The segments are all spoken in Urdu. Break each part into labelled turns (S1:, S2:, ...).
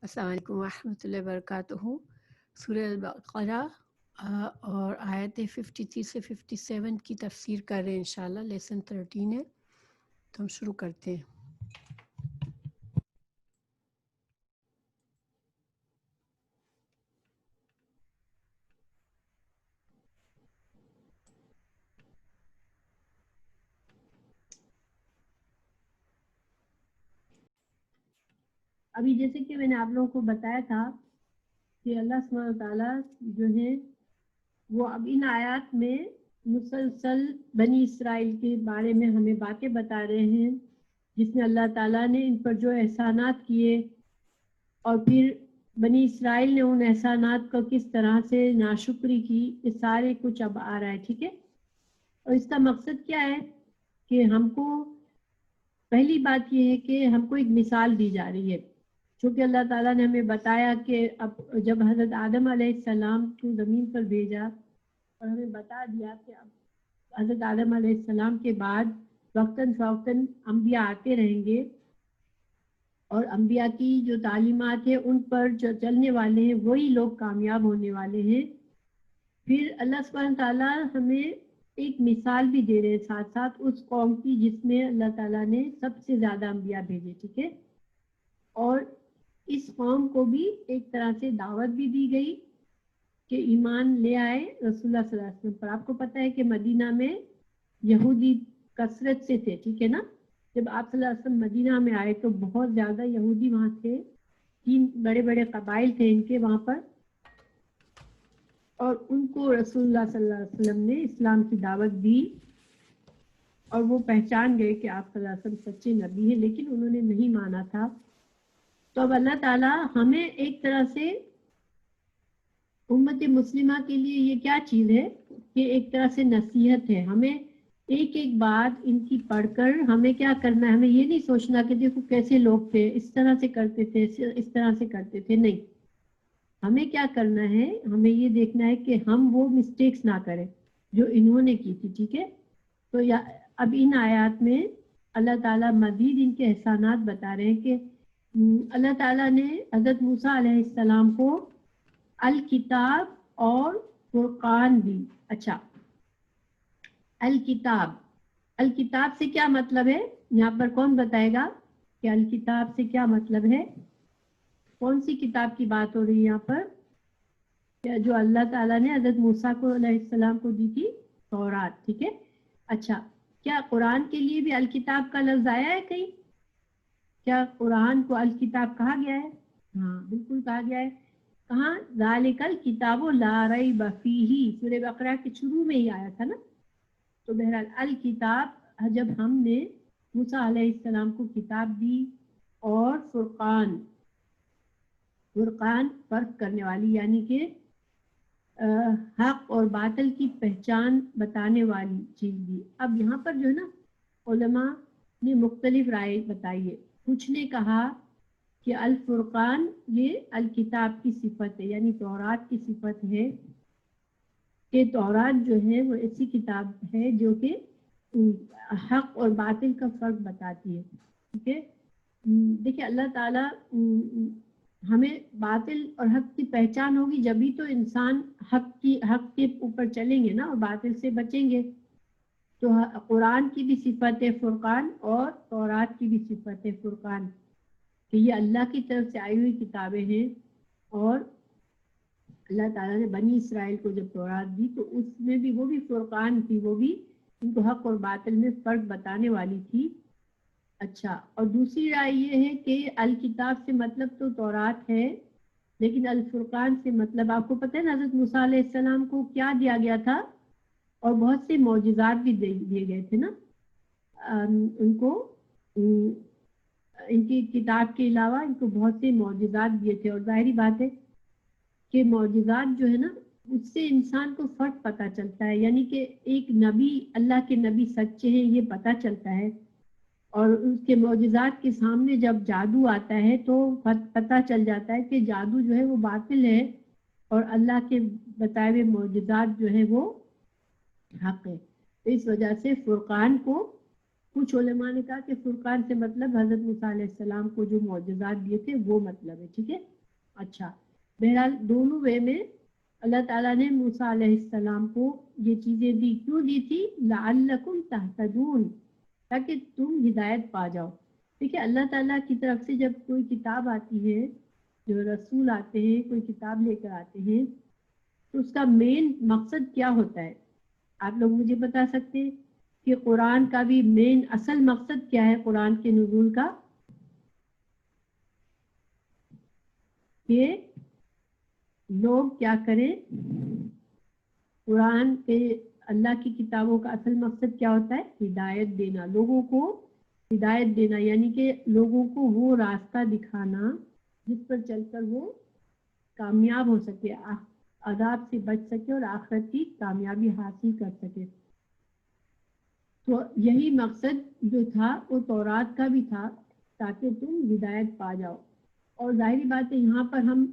S1: السلام علیکم ورحمۃ اللہ وبرکاتہ۔ سورہ البقرہ اور آیت 53 سے 57 کی تفسیر کر رہے ہیں انشاءاللہ۔ لیسن 13 ہے تو ہم شروع کرتے ہیں۔
S2: ابھی جیسے کہ میں نے آپ لوگوں کو بتایا تھا کہ اللہ سبحانہ وتعالیٰ جو ہے وہ اب ان آیات میں مسلسل بنی اسرائیل کے بارے میں ہمیں باتیں بتا رہے ہیں، جس میں اللہ تعالیٰ نے ان پر جو احسانات کیے اور پھر بنی اسرائیل نے ان احسانات کو کس طرح سے ناشکری کی، یہ سارے کچھ اب آ رہا ہے، ٹھیک ہے۔ اور اس کا مقصد کیا ہے کہ ہم کو پہلی بات یہ ہے کہ ہم کو ایک مثال دی جا رہی ہے، چونکہ اللہ تعالیٰ نے ہمیں بتایا کہ اب جب حضرت آدم علیہ السلام کو زمین پر بھیجا اور ہمیں بتا دیا کہ اب حضرت آدم علیہ السلام کے بعد وقتاً فوقتاً انبیاء آتے رہیں گے، اور انبیاء کی جو تعلیمات ہیں ان پر جو چلنے والے ہیں وہی لوگ کامیاب ہونے والے ہیں۔ پھر اللہ سبحانہ تعالیٰ ہمیں ایک مثال بھی دے رہے ہیں ساتھ ساتھ اس قوم کی جس میں اللہ تعالیٰ نے سب سے زیادہ انبیاء بھیجے، ٹھیک ہے۔ اور اس قوم کو بھی ایک طرح سے دعوت بھی دی گئی کہ ایمان لے آئے رسول اللہ صلی اللہ علیہ وسلم پر۔ آپ کو پتہ ہے کہ مدینہ میں یہودی کثرت سے تھے، ٹھیک ہے نا۔ جب آپ صلی اللہ علیہ وسلم مدینہ میں آئے تو بہت زیادہ یہودی وہاں تھے، 3 بڑے بڑے قبائل تھے ان کے وہاں پر، اور ان کو رسول اللہ صلی اللہ علیہ وسلم نے اسلام کی دعوت دی اور وہ پہچان گئے کہ آپ صلی اللہ علیہ وسلم سچے نبی ہیں، لیکن انہوں نے نہیں مانا تھا۔ تو اب اللہ تعالیٰ ہمیں ایک طرح سے امت مسلمہ کے لیے یہ کیا چیز ہے کہ ایک طرح سے نصیحت ہے، ہمیں ایک ایک بات ان کی پڑھ کر ہمیں کیا کرنا ہے، ہمیں یہ نہیں سوچنا کہ دیکھو کیسے لوگ تھے، اس طرح سے کرتے تھے، اس طرح سے کرتے تھے، نہیں، ہمیں کیا کرنا ہے، ہمیں یہ دیکھنا ہے کہ ہم وہ مسٹیکس نہ کریں جو انہوں نے کی تھی، ٹھیک ہے۔ تو اب ان آیات میں اللہ تعالیٰ مزید ان کے احسانات بتا رہے ہیں کہ اللہ تعالیٰ نے حضرت موسیٰ علیہ السلام کو الکتاب اور فرقان دی۔ اچھا، الکتاب، الکتاب سے کیا مطلب ہے؟ یہاں پر کون بتائے گا کہ الکتاب سے کیا مطلب ہے؟ کون سی کتاب کی بات ہو رہی ہے یہاں پر؟ جو اللہ تعالیٰ نے حضرت موسیٰ کو علیہ السلام کو دی تھی، تورات، ٹھیک ہے۔ اچھا، کیا قرآن کے لیے بھی الکتاب کا لفظ آیا ہے کہیں؟ کیا قرآن کو الکتاب کہا گیا ہے؟ ہاں بالکل کہا گیا ہے۔ کہاں؟ ذالک الکتاب لا ریب فیہ، سورہ بقرہ کے شروع میں ہی آیا تھا نا۔ تو بہرحال الکتاب، جب ہم نے موسیٰ علیہ السلام کو کتاب دی، اور فرقان، فرقان فرق کرنے والی، یعنی کہ حق اور باطل کی پہچان بتانے والی چیز دی۔ اب یہاں پر جو ہے نا علماء نے مختلف رائے بتائی ہے۔ کچھ نے کہا کہ الفرقان یہ الکتاب کی صفت ہے، یعنی تورات کی صفت ہے، کہ تورات جو ہے وہ ایسی کتاب ہے جو کہ حق اور باطل کا فرق بتاتی ہے، ٹھیک ہے۔ دیکھیں اللہ تعالیٰ ہمیں باطل اور حق کی پہچان ہوگی جبھی تو انسان حق کے اوپر چلیں گے نا، اور باطل سے بچیں گے۔ تو قرآن کی بھی صفت ہے فرقان، اور تورات کی بھی صفت ہے فرقان، کہ یہ اللہ کی طرف سے آئی ہوئی کتابیں ہیں، اور اللہ تعالیٰ نے بنی اسرائیل کو جب تورات دی تو اس میں بھی وہ بھی فرقان تھی، وہ بھی ان کو حق اور باطل میں فرق بتانے والی تھی۔ اچھا، اور دوسری رائے یہ ہے کہ الکتاب سے مطلب تو تورات ہے، لیکن الفرقان سے مطلب آپ کو پتہ ہے نا حضرت موسیٰ علیہ السلام کو کیا دیا گیا تھا، اور بہت سے معجزات بھی دیے گئے تھے نا ان کو، ان کی کتاب کے علاوہ ان کو بہت سے معجزات دیے تھے، اور ظاہری بات ہے کہ معجزات جو ہے نا اس سے انسان کو فرق پتہ چلتا ہے، یعنی کہ ایک نبی، اللہ کے نبی سچے ہیں یہ پتہ چلتا ہے، اور اس کے معجزات کے سامنے جب جادو آتا ہے تو پتہ چل جاتا ہے کہ جادو جو ہے وہ باطل ہے، اور اللہ کے بتائے ہوئے معجزات جو ہے وہ حق ہے۔ تو اس وجہ سے فرقان کو کچھ علماء نے کہا کہ فرقان سے مطلب حضرت موسیٰ علیہ السلام کو جو معجزات دیے تھے وہ مطلب ہے. ٹھیک ہے. اچھا, بہرحال دونوں وے میں اللہ تعالیٰ نے موسیٰ علیہ السلام کو یہ چیزیں دی. کیوں دی تھی؟ لعلکم تہتدون, تاکہ تم ہدایت پا جاؤ. دیکھیے اللہ تعالیٰ کی طرف سے جب کوئی کتاب آتی ہے, جو رسول آتے ہیں کوئی کتاب لے کر آتے ہیں, تو اس کا مین مقصد کیا ہوتا ہے؟ آپ لوگ مجھے بتا سکتے ہیں کہ قرآن کا بھی مین اصل مقصد کیا ہے قرآن کے نزول کا؟ کہ لوگ کیا کریں؟ قرآن کے اللہ کی کتابوں کا اصل مقصد کیا ہوتا ہے؟ ہدایت دینا, لوگوں کو ہدایت دینا, یعنی کہ لوگوں کو وہ راستہ دکھانا جس پر چل کر وہ کامیاب ہو سکے, عذاب سے بچ سکے اور آخرت کی کامیابی حاصل کر سکے. تو یہی مقصد جو تھا وہ تورات کا بھی تھا, تاکہ تم ہدایت پا جاؤ. اور ظاہری بات ہے یہاں پر ہم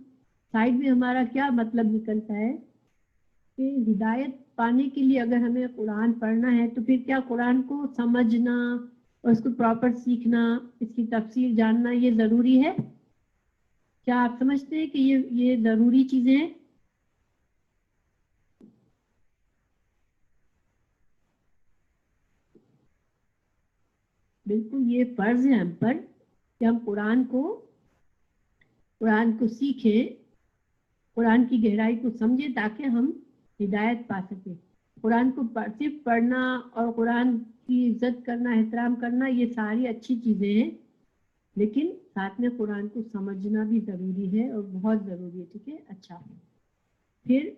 S2: سائڈ میں ہمارا کیا مطلب نکلتا ہے کہ ہدایت پانے کے لیے اگر ہمیں قرآن پڑھنا ہے تو پھر کیا قرآن کو سمجھنا اور اس کو پراپر سیکھنا, اس کی تفسیر جاننا یہ ضروری ہے؟ کیا آپ سمجھتے ہیں کہ یہ ضروری چیزیں ہیں؟ بالکل یہ فرض ہے ہم پر کہ ہم قرآن کو سیکھیں, قرآن کی گہرائی کو سمجھیں تاکہ ہم ہدایت پا سکیں. قرآن کو صرف پڑھنا اور قرآن کی عزت کرنا, احترام کرنا یہ ساری اچھی چیزیں ہیں, لیکن ساتھ میں قرآن کو سمجھنا بھی ضروری ہے اور بہت ضروری ہے. ٹھیک ہے. اچھا, پھر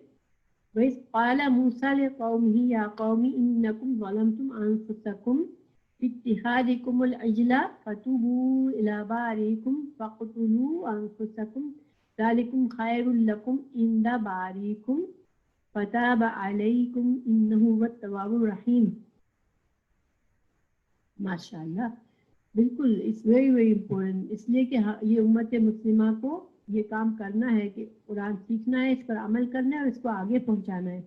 S2: وَإِذْ قَالَ مُوسَىٰ لِقَوْمِهِ يَا قَوْمِ إِنَّكُمْ ظَلَمْتُمْ أَنفُسَكُمْ بِاتِّخَاذِكُمُ الْعِجْلَ فَتُوبُوا إِلَىٰ بَارِئِكُمْ فَاقْتُلُوا أَنفُسَكُمْ ذَٰلِكُمْ خَيْرٌ لَكُمْ عِندَ بَارِئِكُمْ فَتَابَ عَلَيْكُمْ إِنَّهُ هُوَ التَّوَّابُ الرَّحِيمُ. ماشاء اللہ, بالکل اٹس ویری ویری امپورٹنٹ, اس لیے کہ یہ امت مسلمہ کو یہ کام کرنا ہے کہ قرآن سیکھنا ہے, اس پر عمل کرنا ہے اور اس کو آگے پہنچانا ہے.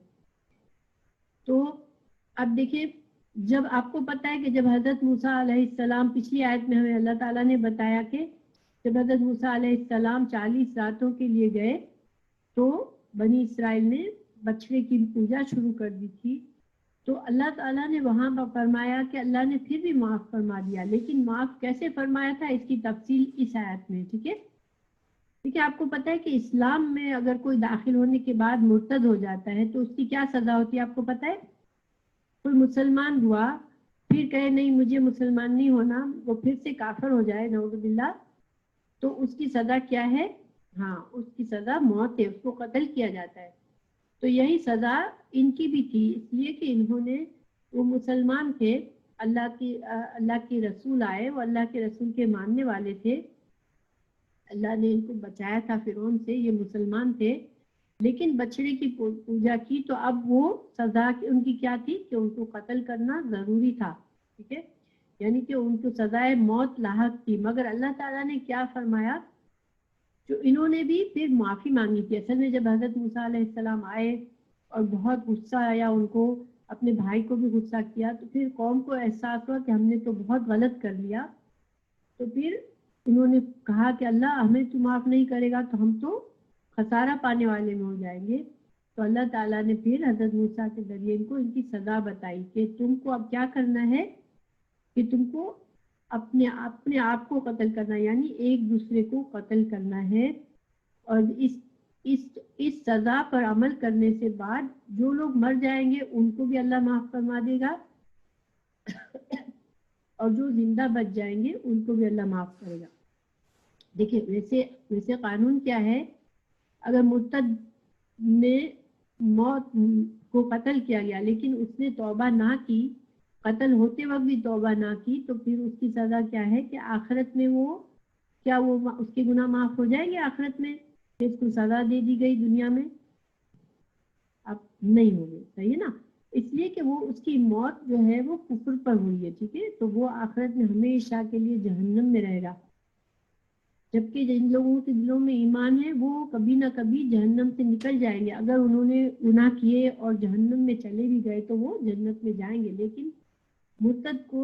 S2: تو اب دیکھیں, جب آپ کو پتہ ہے کہ جب حضرت موسیٰ علیہ السلام, پچھلی آیت میں ہمیں اللہ تعالیٰ نے بتایا کہ جب حضرت موسیٰ علیہ السلام 40 راتوں کے لیے گئے تو بنی اسرائیل نے بچڑے کی پوجا شروع کر دی تھی. تو اللہ تعالیٰ نے وہاں پر فرمایا کہ اللہ نے پھر بھی معاف فرما دیا, لیکن معاف کیسے فرمایا تھا اس کی تفصیل اس آیت میں. ٹھیک ہے. دیکھیے آپ کو پتہ ہے کہ اسلام میں اگر کوئی داخل ہونے کے بعد مرتد ہو جاتا ہے تو اس کی کیا سزا ہوتی ہے آپ کو پتہ ہے؟ کوئی مسلمان ہوا پھر کہے نہیں مجھے مسلمان نہیں ہونا, وہ پھر سے کافر ہو جائے نعوذ باللہ, تو اس کی سزا کیا ہے؟ ہاں, اس کی سزا موت ہے, اس کو قتل کیا جاتا ہے. تو یہی سزا ان کی بھی تھی, اس لیے کہ انہوں نے, وہ مسلمان تھے, اللہ کی رسول آئے, وہ اللہ کے رسول کے ماننے والے تھے, اللہ نے ان کو بچایا تھا فرعون سے, یہ مسلمان تھے, لیکن بچڑے کی پوجا کی تو اب وہ سزا ان کی کیا تھی کہ ان کو قتل کرنا ضروری تھا. ٹھیک ہے, یعنی کہ ان کو سزائے موت لاحق تھی. مگر اللہ تعالیٰ نے کیا فرمایا, جو انہوں نے بھی پھر معافی مانگی تھی. اصل میں جب حضرت موسیٰ علیہ السلام آئے اور بہت غصہ آیا ان کو, اپنے بھائی کو بھی غصہ کیا, تو پھر قوم کو احساس ہوا کہ ہم نے تو بہت غلط کر لیا. تو پھر انہوں نے کہا کہ اللہ ہمیں تو معاف نہیں کرے گا تو ہم تو خسارہ پانے والے میں ہو جائیں گے. تو اللہ تعالیٰ نے پھر حضرت موسیٰ کے ذریعے ان کو ان کی سزا بتائی کہ تم کو اب کیا کرنا ہے کہ تم کو اپنے آپ کو قتل کرنا, یعنی ایک دوسرے کو قتل کرنا ہے. اور اس سزا پر عمل کرنے سے بعد جو لوگ مر جائیں گے ان کو بھی اللہ معاف فرما دے گا, اور جو زندہ بچ جائیں گے ان کو بھی اللہ معاف کرے گا. دیکھیں ویسے قانون کیا ہے, اگر مرتد میں موت کو قتل کیا گیا لیکن اس نے توبہ نہ کی, قتل ہوتے وقت بھی توبہ نہ کی, تو پھر اس کی سزا کیا ہے کہ آخرت میں وہ اس کے گناہ معاف ہو جائیں گے آخرت میں, کہ اس کو سزا دے دی گئی دنیا میں اب نہیں ہوگی. صحیح ہے نا, اس لیے کہ وہ اس کی موت جو ہے وہ کفر پر ہوئی ہے. ٹھیک ہے, تو وہ آخرت میں ہمیشہ کے لیے جہنم میں رہے گا, جبکہ جن لوگوں کے دلوں میں ایمان ہے وہ کبھی نہ کبھی جہنم سے نکل جائیں گے. اگر انہوں نے گناہ کیے اور جہنم میں چلے بھی گئے تو وہ جنت میں جائیں گے, لیکن مرتد کو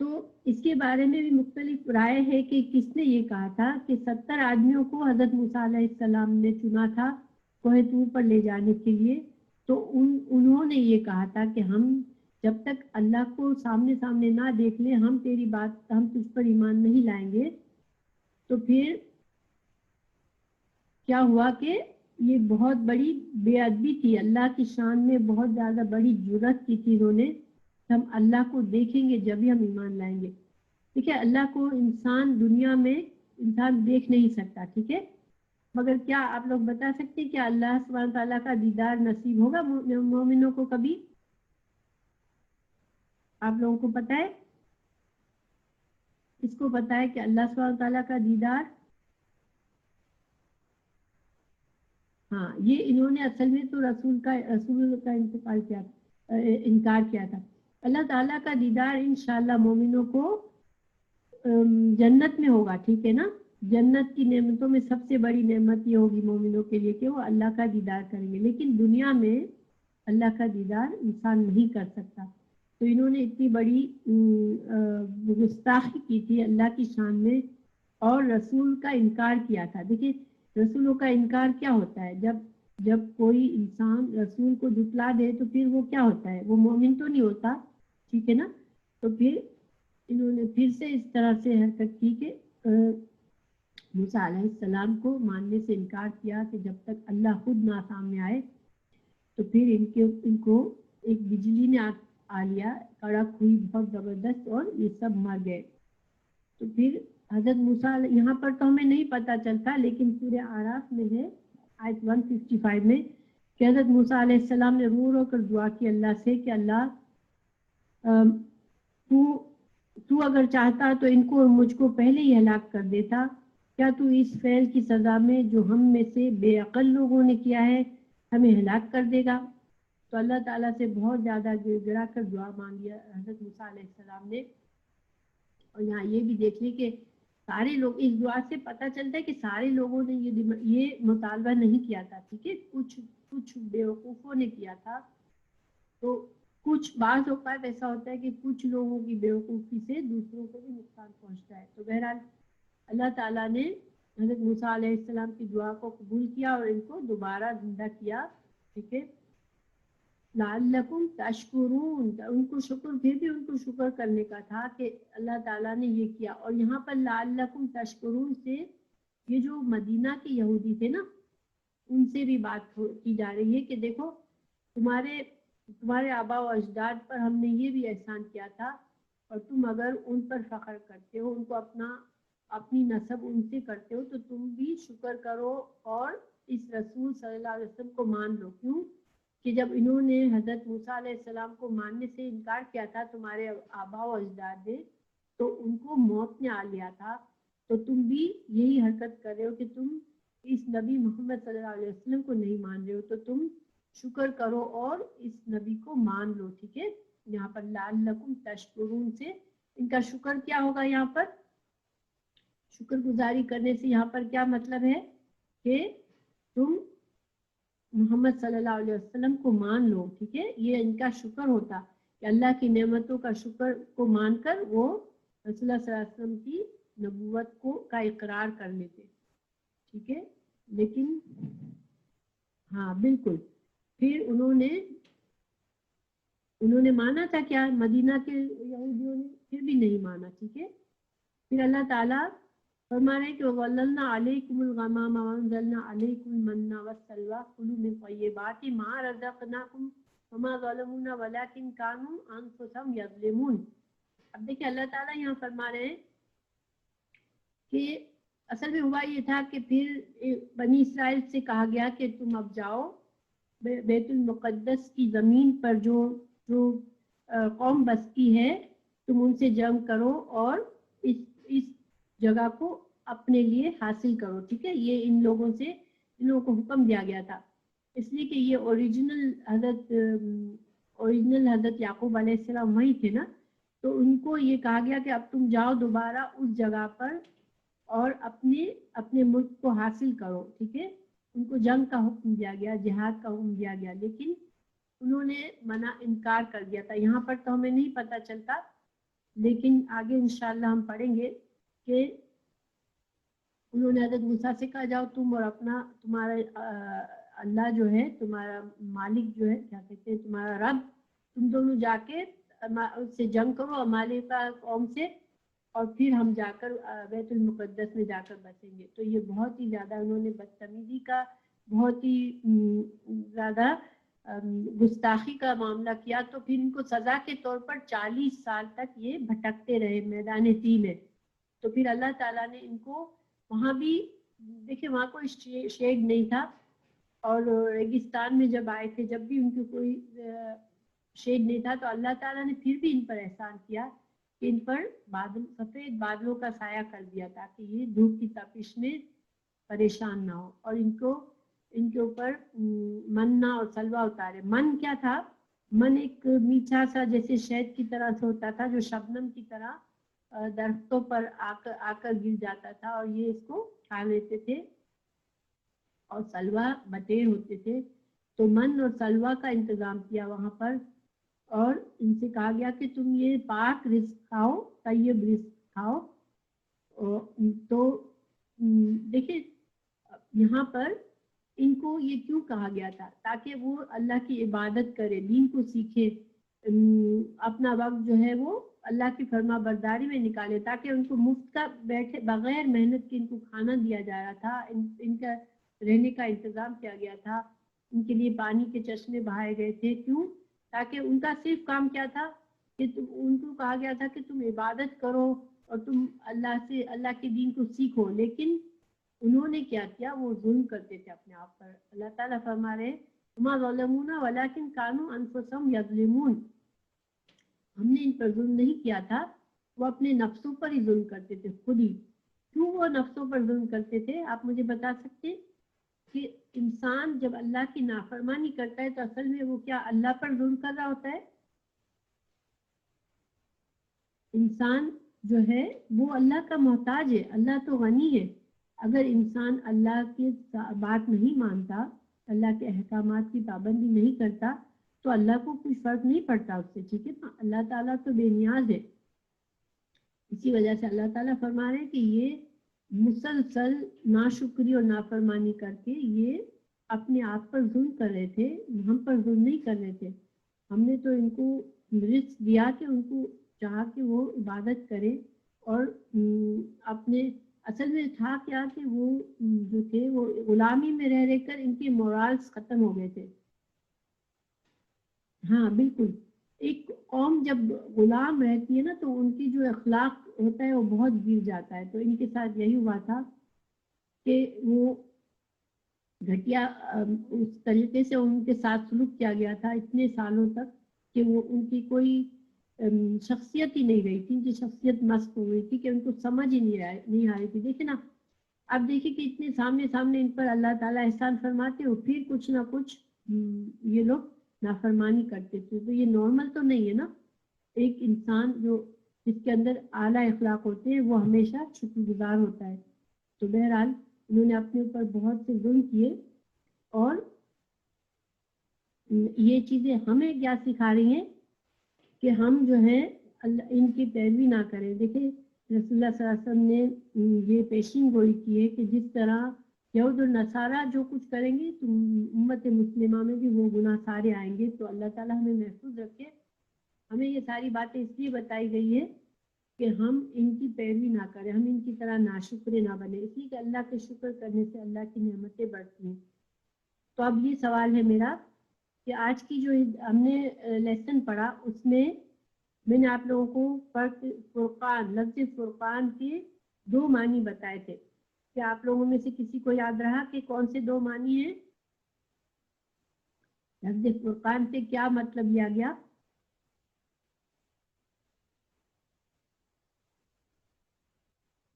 S2: تو اس کے بارے میں بھی مختلف رائے ہے کہ کس نے یہ کہا تھا کہ 70 آدمیوں کو حضرت موسیٰ علیہ السلام نے چنا تھا کوہ طور پر لے جانے کے لیے. تو انہوں نے یہ کہا تھا کہ ہم جب تک اللہ کو سامنے سامنے نہ دیکھ لیں ہم تجھ پر ایمان نہیں لائیں گے. تو پھر کیا ہوا کہ یہ بہت بڑی بے ادبی تھی، اللہ کی شان میں بہت زیادہ بڑی جرات کی تھی انہوں نے. ہم اللہ کو دیکھیں گے جب ہی ہم ایمان لائیں گے. ٹھیک ہے، اللہ کو انسان دنیا میں انسان دیکھ نہیں سکتا. ٹھیک ہے، مگر کیا آپ لوگ بتا سکتے ہیں کہ اللہ سبحانہ تعالیٰ کا دیدار نصیب ہوگا مومنوں کو کبھی؟ آپ لوگوں کو پتا ہے؟ اس کو پتا ہے کہ اللہ سبحانہ تعالیٰ کا دیدار؟ ہاں، یہ انہوں نے اصل میں تو رسول کا انکار کیا تھا. اللہ تعالیٰ کا دیدار انشاءاللہ مومنوں کو جنت میں ہوگا. ٹھیک ہے نا، جنت کی نعمتوں میں سب سے بڑی نعمت یہ ہوگی مومنوں کے لیے کہ وہ اللہ کا دیدار کریں گے. لیکن دنیا میں اللہ کا دیدار انسان نہیں کر سکتا. تو انہوں نے اتنی بڑی گستاخی کی تھی اللہ کی شان میں اور رسول کا انکار کیا تھا. دیکھیے رسولوں کا انکار کیا ہوتا ہے؟ جب کوئی انسان رسول کو جھٹلا دے تو پھر وہ کیا ہوتا ہے؟ وہ مومن تو نہیں ہوتا. ٹھیک ہے نا، تو پھر انہوں نے پھر سے اس طرح سے حرکت کی کہ موسیٰ علیہ السلام کو ماننے سے انکار کیا کہ جب تک اللہ خود نہ سامنے آئے. تو پھر ان کو ایک بجلی نے آ لیا، کڑک ہوئی بہت زبردست، اور یہ سب مر گئے. تو پھر حضرت موسیٰ یہاں پر تو ہمیں نہیں پتہ چلتا، لیکن سورہ اعراف میں ہے آیت 155 میں کہ حضرت موسیٰ علیہ السلام نے رو رو کر دعا کی اللہ سے کہ اللہ تو اگر چاہتا تو ان کو مجھ کو پہلے ہی ہلاک کر دیتا. کیا تو اس فعل کی سزا میں جو ہم میں سے بے عقل لوگوں نے کیا ہے ہمیں ہلاک کر دے گا؟ تو اللہ تعالیٰ سے بہت زیادہ گر گرا کر دعا مانگی حضرت موسیٰ علیہ السلام نے. اور یہاں یہ بھی دیکھ لیں کہ سارے لوگ اس دعا سے پتہ چلتا ہے کہ سارے لوگوں نے یہ مطالبہ نہیں کیا تھا. ٹھیک ہے، کچھ بیوقوفوں نے کیا تھا. تو کچھ بعض اوقات ایسا ہوتا ہے کہ کچھ لوگوں کی بیوقوفی سے دوسروں کو بھی نقصان پہنچتا ہے. تو بہرحال اللہ تعالیٰ نے حضرت موسیٰ علیہ السلام کی دعا کو قبول کیا اور ان کو دوبارہ زندہ کیا. ٹھیک ہے، لعلکم تشکرون، ان کو شکر، پھر بھی ان کو شکر کرنے کا تھا کہ اللہ تعالیٰ نے یہ کیا. اور یہاں پر لعلکم تشکرون سے یہ جو مدینہ کے یہودی تھے نا ان سے بھی بات کی جا رہی ہے کہ دیکھو تمہارے آبا و اجداد پر ہم نے یہ بھی احسان کیا تھا، اور تم اگر ان پر فخر کرتے ہو، ان کو اپنی نسب ان سے کرتے ہو، تو تم بھی شکر کرو اور اس رسول صلی اللہ علیہ وسلم کو مان لو. کیوں کہ جب انہوں نے حضرت موسیٰ علیہ السلام کو ماننے سے انکار کیا تھا تمہارے آبا و اجداد نے، تو ان کو موت نے آ لیا تھا. تو تم بھی یہی حرکت کر رہے ہو کہ تم اس نبی محمد صلی اللہ علیہ وسلم کو نہیں مان رہے ہو، تو تم شکر کرو اور اس نبی کو مان لو. ٹھیک ہے، یہاں پر لعلکم تشکرون سے ان کا شکر کیا ہوگا؟ یہاں پر شکر گزاری کرنے سے یہاں پر کیا مطلب ہے کہ تم محمد صلی اللہ علیہ وسلم کو مان لو. ٹھیک ہے، یہ ان کا شکر ہوتا کہ اللہ کی نعمتوں کا شکر کو مان کر وہ رسول اللہ صلی اللہ علیہ وسلم کی نبوت کا اقرار کر لیتے. ٹھیک ہے، لیکن ہاں بالکل پھر انہوں نے مانا تھا کیا؟ مدینہ کے یہودیوں نے پھر بھی نہیں مانا. ٹھیک ہے، پھر اللہ تعالیٰ فرما رہے کہ وَظَلَّلْنَا عَلَيْكُمُ الْغَمَامَ وَأَنزَلْنَا عَلَيْكُمُ الْمَنَّ وَالسَّلْوَىٰ كُلُوا مِن طَيِّبَاتِ مَا رَزَقْنَاكُمْ وَمَا ظَلَمُونَا وَلَٰكِن كَانُوا أَنفُسَهُمْ يَظْلِمُونَ. اب دیکھیں اللہ تعالیٰ یہاں فرما رہے ہیں کہ اصل میں ہوا یہ تھا کہ پھر بنی اسرائیل سے کہا گیا کہ تم اب جاؤ بیت المقدس کی زمین پر جو قوم بستی ہے تم ان سے جنگ کرو اور اس جگہ کو اپنے لیے حاصل کرو. ٹھیک ہے، یہ ان لوگوں کو حکم دیا گیا تھا، اس لیے کہ یہ اوریجنل حضرت یعقوب علیہ السلام وہی تھے نا. تو ان کو یہ کہا گیا کہ اب تم جاؤ دوبارہ اس جگہ پر اور اپنے ملک کو حاصل کرو. ٹھیک ہے، ان کو جنگ کا حکم دیا گیا، جہاد کا حکم دیا گیا، لیکن انہوں نے انکار کر دیا تھا. یہاں پر تو ہمیں نہیں پتہ چلتا لیکن آگے انشاءاللہ ہم پڑھیں گے کہ انہوں نے حضرت موسیٰ سے کہا جاؤ تم اور اپنا تمہارا اللہ جو ہے تمہارا مالک جو ہے کیا کہتے ہیں تمہارا رب تم دونوں جا کے اس سے جنگ کرو عمالقہ قوم سے اور پھر ہم جا کر بیت المقدس میں جا کر بسیں گے. تو یہ بہت ہی زیادہ انہوں نے بدتمیزی کا بہت ہی زیادہ گستاخی کا معاملہ کیا. تو پھر ان کو سزا کے طور پر 40 سال تک یہ بھٹکتے رہے میدان تی میں. تو پھر اللہ تعالیٰ نے ان کو وہاں بھی دیکھیں وہاں کوئی شیڈ نہیں تھا اور ریگستان میں جب آئے تھے جب بھی ان کو کوئی شیڈ نہیں تھا تو اللہ تعالیٰ نے پھر بھی ان پر احسان کیا کہ ان پر بادل سفید بادلوں کا سایہ کر دیا تاکہ یہ دھوپ کی تپش میں پریشان نہ ہو اور ان کے اوپر مننا اور سلوا اتارے. من کیا تھا؟ من ایک میٹھا سا جیسے شہد کی طرح سے ہوتا تھا جو شبنم کی طرح درختوں پر آ کر گر جاتا تھا اور یہ اس کو کھا لیتے تھے اور سلوا بٹیر ہوتے تھے. تو من اور سلوا کا انتظام کیا وہاں پر اور ان سے کہا گیا کہ تم یہ پاک رزق کھاؤ طیب رزق کھاؤ. تو دیکھیں یہاں پر ان کو یہ کیوں کہا گیا تھا تاکہ وہ اللہ کی عبادت کرے دین کو سیکھے اپنا وقت جو ہے وہ اللہ کی فرما برداری میں نکالے تاکہ ان کو مفت کا بیٹھے بغیر محنت کے ان کو کھانا دیا جا رہا تھا. ان کا رہنے کا انتظام کیا گیا تھا. ان کے لیے پانی کے چشمے بہائے گئے تھے. کیوں؟ تاکہ ان کا صرف کام کیا تھا کہ ان کو کہا گیا تھا کہ تم عبادت کرو اور تم اللہ کے دین کو سیکھو. لیکن انہوں نے کیا کیا وہ ظلم کرتے تھے اپنے آپ پر. اللہ تعالیٰ فرما رہے وما ظلمونا ولکن کانوا انفسهم یظلمون. ہم نے ان پر ظلم نہیں کیا تھا وہ اپنے نفسوں پر ہی ظلم کرتے تھے خود ہی. کیوں وہ نفسوں پر ظلم کرتے تھے آپ مجھے بتا سکتے کہ انسان جب اللہ کی نافرمانی کرتا ہے تو اصل میں وہ کیا اللہ پر ظلم کر رہا ہوتا ہے؟ انسان جو ہے وہ اللہ کا محتاج ہے. اللہ تو غنی ہے. اگر انسان اللہ کی بات نہیں مانتا اللہ کے احکامات کی پابندی نہیں کرتا تو اللہ کو کچھ فرق نہیں پڑتا اس سے. ٹھیک ہے نا. اللہ تعالیٰ تو بے نیاز ہے. اسی وجہ سے اللہ تعالیٰ فرما رہے ہیں کہ یہ مسلسل ناشکری اور نافرمانی کر کے یہ اپنے آپ پر ظلم کر رہے تھے. ہم پر ظلم نہیں کر رہے تھے. ہم نے تو ان کو رزق دیا کہ ان کو چاہا کہ وہ عبادت کرے اور اپنے اصل میں تھا کیا کہ وہ جو تھے وہ غلامی میں رہ کر ان کے مورالز ختم ہو گئے تھے. ہاں بالکل. ایک قوم جب غلام رہتی ہے نا تو ان کی جو اخلاق ہوتا ہے وہ بہت گر جاتا ہے. تو ان کے ساتھ یہی ہوا تھا کہ وہ گھٹیا اس طریقے سے ان کے ساتھ سلوک کیا گیا تھا اتنے سالوں تک کہ وہ ان کی کوئی شخصیت ہی نہیں رہی تھی. ان کی شخصیت مست ہو گئی تھی کہ ان کو سمجھ ہی نہیں آ رہی تھی. دیکھیں نا اب دیکھیں کہ اتنے سامنے ان پر اللہ تعالیٰ احسان فرماتے ہو پھر کچھ نہ کچھ یہ لوگ نافرمانی کرتے تھے. تو یہ نارمل تو نہیں ہے نا. ایک انسان جو جس کے اندر اعلیٰ اخلاق ہوتے ہیں وہ ہمیشہ شکر گزار ہوتا ہے. تو بہرحال انہوں نے اپنے اوپر بہت سے ظلم کیے اور یہ چیزیں ہمیں کیا سکھا رہی ہیں کہ ہم جو ہے ان کی پیروی نہ کریں. دیکھیں رسول اللہ صلی اللہ علیہ وسلم نے یہ پیشین گوئی کی ہے کہ جس طرح یہود اور نصارہ جو کچھ کریں گے تو امت مسلمہ میں بھی وہ گناہ سارے آئیں گے. تو اللہ تعالیٰ ہمیں محفوظ رکھے. ہمیں یہ ساری باتیں اس لیے بتائی گئی ہے کہ ہم ان کی پیروی نہ کریں ہم ان کی طرح ناشکرے نہ بنے. اس لیے کہ اللہ کے شکر کرنے سے اللہ کی نعمتیں بڑھتی ہیں. تو اب یہ سوال ہے میرا کہ آج کی جو ہم نے لیسن پڑھا اس میں نے آپ لوگوں کو فرقان لفظ فرقان کے 2 معنی بتائے تھے. کیا آپ لوگوں میں سے کسی کو یاد رہا کہ کون سے 2 معنی ہیں؟ لفظ فرقان سے کیا مطلب لیا گیا؟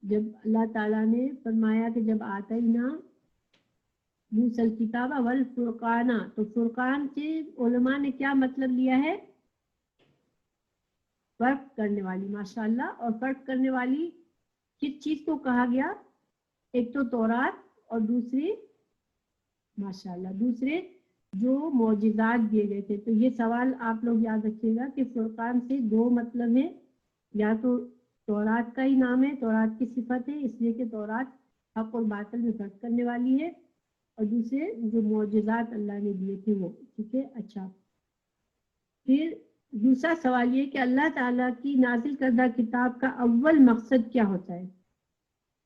S2: جب اللہ تعالیٰ نے فرمایا کہ جب آتینا موسیٰ الکتاب والفرقان تو فرقان سے علماء نے کیا مطلب لیا ہے؟ فرق کرنے والی. ماشاءاللہ. اور فرق کرنے والی کس چیز کو کہا گیا؟ ایک تو تورات اور دوسری ماشاءاللہ دوسرے جو معجزات دیے گئے تھے. تو یہ سوال آپ لوگ یاد رکھیے گا کہ فرقان سے 2 مطلب ہیں. یا تو تورات کا ہی نام ہے، تورات کی صفت ہے اس لیے کہ تورات حق اور باطل میں فرق کرنے والی ہے، اور دوسرے جو معجزات اللہ نے دیے تھے وہ، ٹھیک ہے. اچھا، پھر دوسرا سوال یہ کہ اللہ تعالیٰ کی نازل کردہ کتاب کا اول مقصد کیا ہوتا ہے؟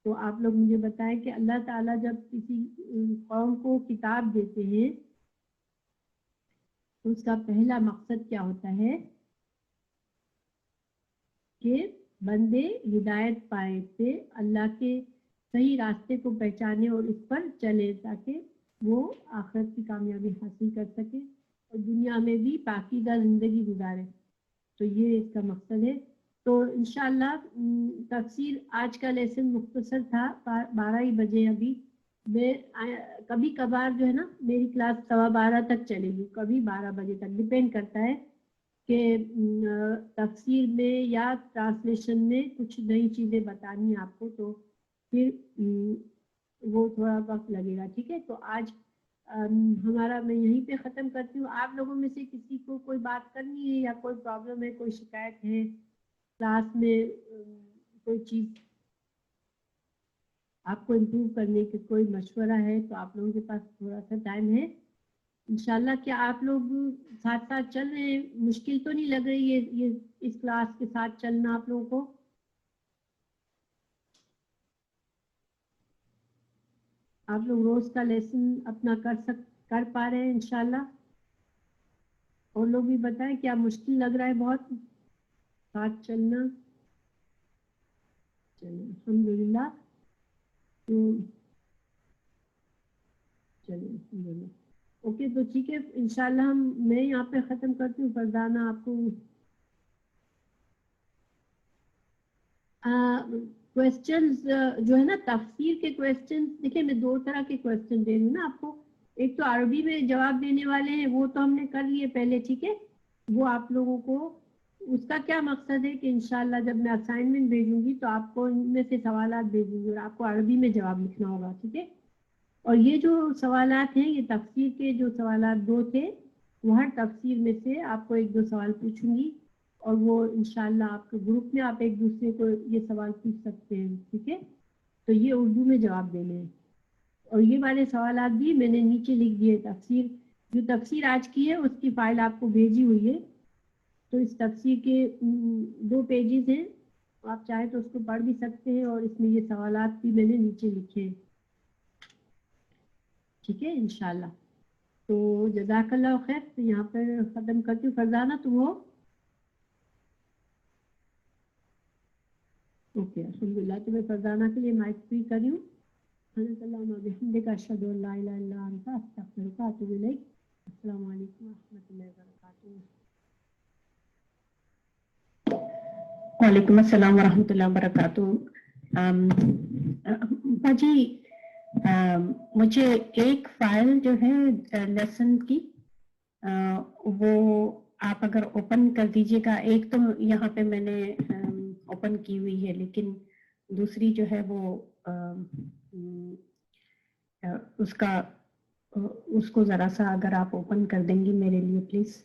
S2: تو آپ لوگ مجھے بتائیں کہ اللہ تعالیٰ جب کسی قوم کو کتاب دیتے ہیں تو اس کا پہلا مقصد کیا ہوتا ہے؟ کہ بندے ہدایت پائے تھے، اللہ کے صحیح راستے کو پہچانے اور اس پر چلے تاکہ وہ آخرت کی کامیابی حاصل کر سکے اور دنیا میں بھی پاکیزہ زندگی گزارے. تو یہ اس کا مقصد ہے. تو انشاءاللہ تفسیر آج کا لیسن مختصر تھا، 12 ہی بجے. ابھی میں کبھی کبھار جو ہے نا میری کلاس 12:15 تک چلے گی، کبھی 12 بجے تک، ڈپینڈ کرتا ہے کہ تفسیر میں یا ٹرانسلیشن میں کچھ نئی چیزیں بتانی ہیں آپ کو، تو پھر وہ تھوڑا وقت لگے گا. ٹھیک ہے، تو آج ہمارا میں یہیں پہ ختم کرتی ہوں. آپ لوگوں میں سے کسی کو کوئی بات کرنی ہے یا کوئی پرابلم ہے، کوئی شکایت ہے کلاس میں، کوئی چیز آپ کو امپروو کرنے کے کوئی مشورہ ہے، تو آپ لوگوں کے پاس تھوڑا سا ٹائم ہے انشاءاللہ. کیا آپ لوگ ساتھ ساتھ چل رہے ہیں؟ مشکل تو نہیں لگ رہی ہے یہ اس کلاس کے ساتھ چلنا آپ لوگوں کو؟ آپ لوگ روز کا لیسن اپنا کر پا رہے ہیں انشاءاللہ؟ اور لوگ بھی بتائیں کیا مشکل لگ رہا ہے بہت ساتھ چلنا؟ چلیں الحمدللہ. چلیں الحمدللہ. اوکے، تو ٹھیک ہے انشاءاللہ میں یہاں پہ ختم کرتی ہوں. فرزانہ آپ کو کویسچنز جو ہے نا تفسیر کے کویسچنز، دیکھیں میں 2 طرح کے کویسچن دے رہی ہوں نا آپ کو. ایک تو عربی میں جواب دینے والے ہیں، وہ تو ہم نے کر لیے پہلے، ٹھیک ہے. وہ آپ لوگوں کو اس کا کیا مقصد ہے کہ انشاءاللہ جب میں اسائنمنٹ بھیجوں گی تو آپ کو ان میں سے سوالات بھیجوں گی اور آپ کو عربی میں جواب لکھنا ہوگا، ٹھیک ہے. اور یہ جو سوالات ہیں یہ تفسیر کے جو سوالات 2 تھے، وہ ہر تفسیر میں سے آپ کو 1-2 سوال پوچھوں گی، اور وہ انشاءاللہ آپ کے گروپ میں آپ ایک دوسرے کو یہ سوال پوچھ سکتے ہیں، ٹھیک ہے. تو یہ اردو میں جواب دینے ہیں، اور یہ والے سوالات بھی میں نے نیچے لکھ دیے. تفسیر جو تفسیر آج کی ہے اس کی فائل آپ کو بھیجی ہوئی ہے. تو اس تفسیر کے 2 پیجز ہیں، آپ چاہیں تو اس کو پڑھ بھی سکتے ہیں، اور اس میں یہ سوالات بھی میں نے نیچے لکھے ہیں، ٹھیک ہے انشاءاللہ. تو جزاک اللہ خیر. تو یہاں پر ختم کرتی ہوں. فرزانہ تم ہو؟ اوکے الحمدللہ. تو میں فرزانہ کے لیے مائک فری کر رہی ہوں. سبحانک اللہم و بحمدک، اشہد ان لا الہ الا انت، استغفرک و اتوب الیک. السلام علیکم و رحمۃ اللہ وبرکاتہ.
S3: وعلیکم السلام ورحمۃ اللہ وبرکاتہ. باجی مجھے ایک فائل جو ہے لیسن کی وہ آپ اگر اوپن کر دیجئے گا. ایک تو یہاں پہ میں نے اوپن کی ہوئی ہے، لیکن دوسری جو ہے وہ اس کو ذرا سا اگر آپ اوپن کر دیں گی میرے لیے پلیز.